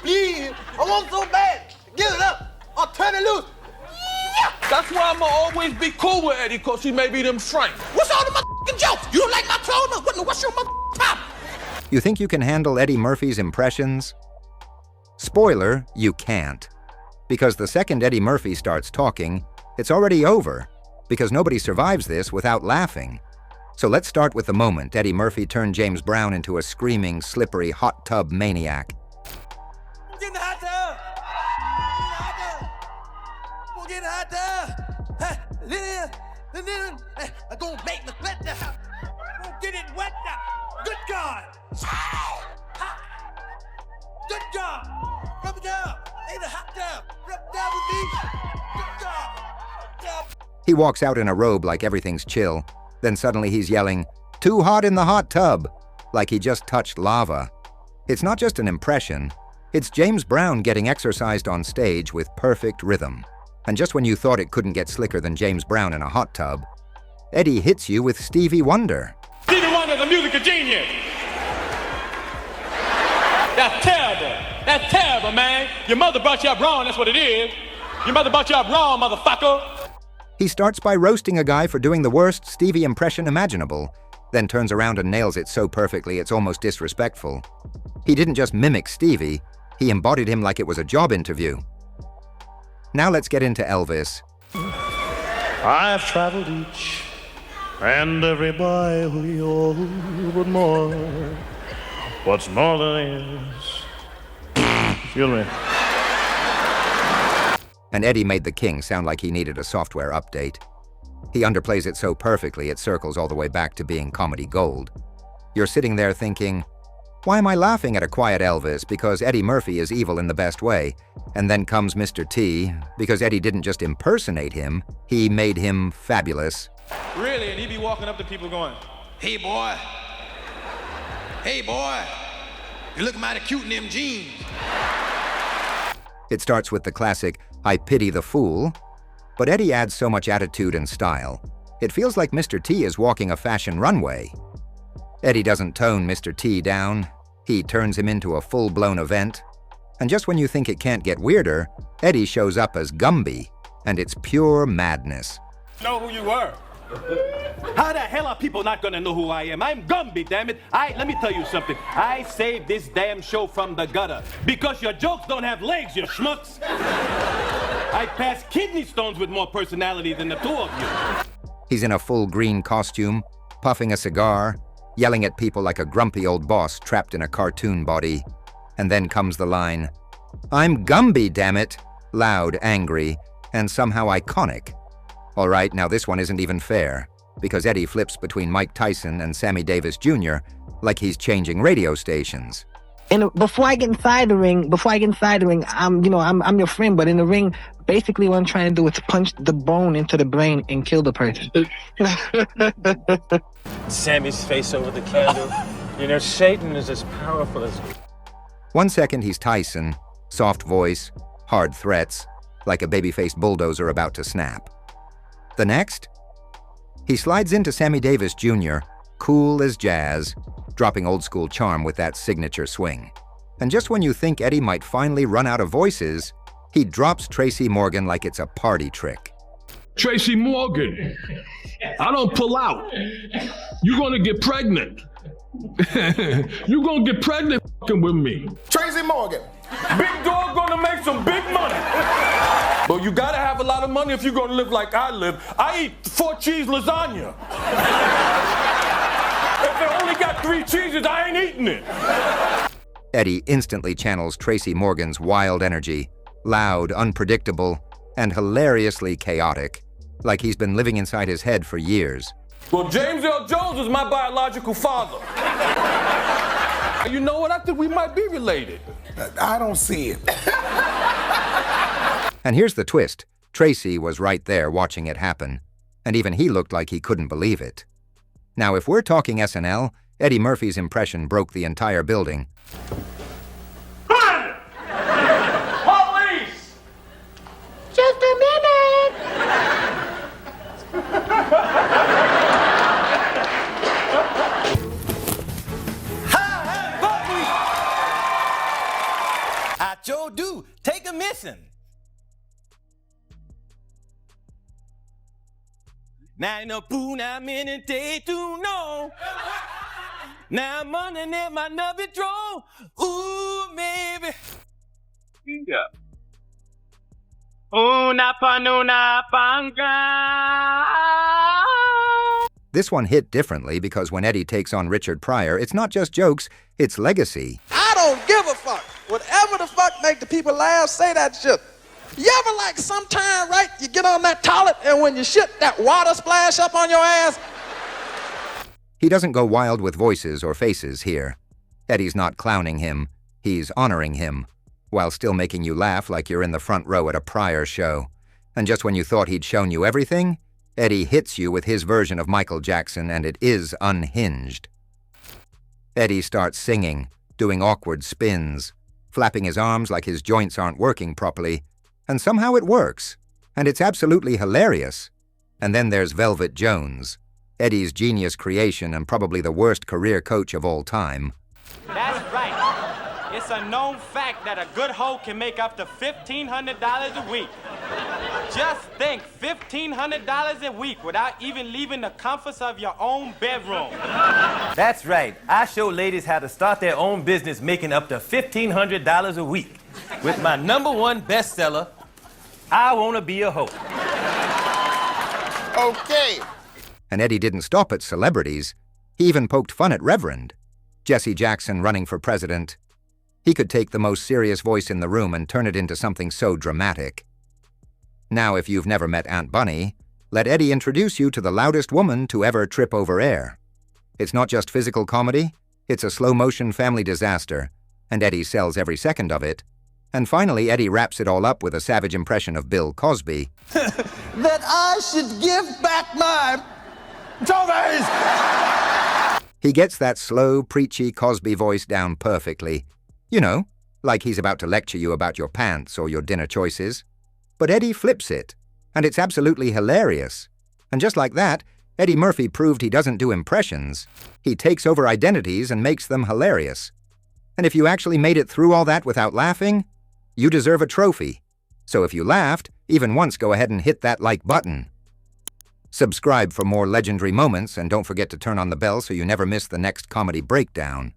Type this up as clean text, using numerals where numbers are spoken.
Yeah, I want so bad. Give it up. I'll turn it loose. Yeah. That's why I'ma always be cool with Eddie, cause he may be them Frank. What's all the motherfucking jokes? You don't like my tone? What's your motherfucking problem? You think you can handle Eddie Murphy's impressions? Spoiler, you can't. Because the second Eddie Murphy starts talking, it's already over, because nobody survives this without laughing. So let's start with the moment Eddie Murphy turned James Brown into a screaming, slippery hot tub maniac. Get in the hot tub. Get in the hot tub. I'm gonna make me wet now. Gonna get it wet now. Good God. Good job. Rub it down. Ain't a hot tub. Rub it down with me. Good job. He walks out in a robe like everything's chill. Then suddenly he's yelling, "Too hot in the hot tub," like he just touched lava. It's not just an impression. It's James Brown getting exercised on stage with perfect rhythm. And just when you thought it couldn't get slicker than James Brown in a hot tub, Eddie hits you with Stevie Wonder. Stevie Wonder's a musical genius. That's terrible. That's terrible, man. Your mother brought you up wrong, that's what it is. Your mother brought you up wrong, motherfucker. He starts by roasting a guy for doing the worst Stevie impression imaginable, then turns around and nails it so perfectly it's almost disrespectful. He didn't just mimic Stevie, he embodied him like it was a job interview. Now let's get into Elvis. I've traveled each and every byway, oh, but more. What's northern is, feel me. And Eddie made the King sound like he needed a software update. He underplays it so perfectly it circles all the way back to being comedy gold. You're sitting there thinking, why am I laughing at a quiet Elvis because Eddie Murphy is evil in the best way? And then comes Mr. T, because Eddie didn't just impersonate him, he made him fabulous. Really? And he be walking up to people going, Hey, boy. Hey, boy. You look mighty cute in them jeans. It starts with the classic, I pity the fool, but Eddie adds so much attitude and style. It feels like Mr. T is walking a fashion runway. Eddie doesn't tone Mr. T down, he turns him into a full-blown event. And just when you think it can't get weirder, Eddie shows up as Gumby, and it's pure madness. know who you were. How the hell are people not gonna know who I am? I'm Gumby, damn it. Let me tell you something. I saved this damn show from the gutter because your jokes don't have legs, you schmucks. I pass kidney stones with more personality than the two of you. He's in a full green costume, puffing a cigar, yelling at people like a grumpy old boss trapped in a cartoon body. And then comes the line, "I'm Gumby, damn it," loud, angry, and somehow iconic. All right, now this one isn't even fair, because Eddie flips between Mike Tyson and Sammy Davis Jr. like he's changing radio stations. And before I get inside the ring, I'm your friend, but in the ring, basically what I'm trying to do is punch the bone into the brain and kill the person. Sammy's face over the candle. You know, Satan is as powerful as... 1 second he's Tyson, soft voice, hard threats, like a baby-faced bulldozer about to snap. The next, he slides into Sammy Davis Jr., cool as jazz, dropping old-school charm with that signature swing. And just when you think Eddie might finally run out of voices, he drops Tracy Morgan like it's a party trick. Tracy Morgan, I don't pull out. You're gonna get pregnant. You're gonna get pregnant fucking with me. Tracy Morgan. Big dog gonna make some big money. But you gotta have a lot of money if you're gonna live like I live. I eat 4 cheese lasagna. If it only got 3 cheeses, I ain't eating it. Eddie instantly channels Tracy Morgan's wild energy, loud, unpredictable, and hilariously chaotic, like he's been living inside his head for years. Well, James L. Jones is my biological father. You know what? I think we might be related. I don't see it. And here's the twist. Tracy was right there watching it happen, and even he looked like he couldn't believe it. Now, if we're talking SNL, Eddie Murphy's impression broke the entire building. Police! Just a minute! sure do. Take a missing. Now no poo, now minute day to know. Now I'm underneath my nubby draw. Ooh, maybe. Yeah. Una panuna panga. This one hit differently because when Eddie takes on Richard Pryor, it's not just jokes, it's legacy. I don't give a fuck. Whatever the fuck make the people laugh, say that shit. You ever like sometime, right, you get on that toilet and when you shit, that water splash up on your ass? He doesn't go wild with voices or faces here. Eddie's not clowning him, he's honoring him, while still making you laugh like you're in the front row at a Pryor show. And just when you thought he'd shown you everything, Eddie hits you with his version of Michael Jackson, and it is unhinged. Eddie starts singing, doing awkward spins, flapping his arms like his joints aren't working properly, and somehow it works, and it's absolutely hilarious. And then there's Velvet Jones, Eddie's genius creation and probably the worst career coach of all time. That's right. It's a known fact that a good hoe can make up to $1,500 a week. Just think, $1,500 a week without even leaving the comforts of your own bedroom. That's right. I show ladies how to start their own business making up to $1,500 a week. With my #1 bestseller, I Wanna Be a Hoe. Okay. And Eddie didn't stop at celebrities. He even poked fun at Reverend. Jesse Jackson running for president. He could take the most serious voice in the room and turn it into something so dramatic. Now, if you've never met Aunt Bunny, let Eddie introduce you to the loudest woman to ever trip over air. It's not just physical comedy, it's a slow-motion family disaster, and Eddie sells every second of it. And finally, Eddie wraps it all up with a savage impression of Bill Cosby. That I should give back my trophies! He gets that slow, preachy Cosby voice down perfectly. You know, like he's about to lecture you about your pants or your dinner choices. But Eddie flips it, and it's absolutely hilarious. And just like that, Eddie Murphy proved he doesn't do impressions. He takes over identities and makes them hilarious. And if you actually made it through all that without laughing, you deserve a trophy. So if you laughed, even once, go ahead and hit that like button. Subscribe for more legendary moments, and don't forget to turn on the bell so you never miss the next comedy breakdown.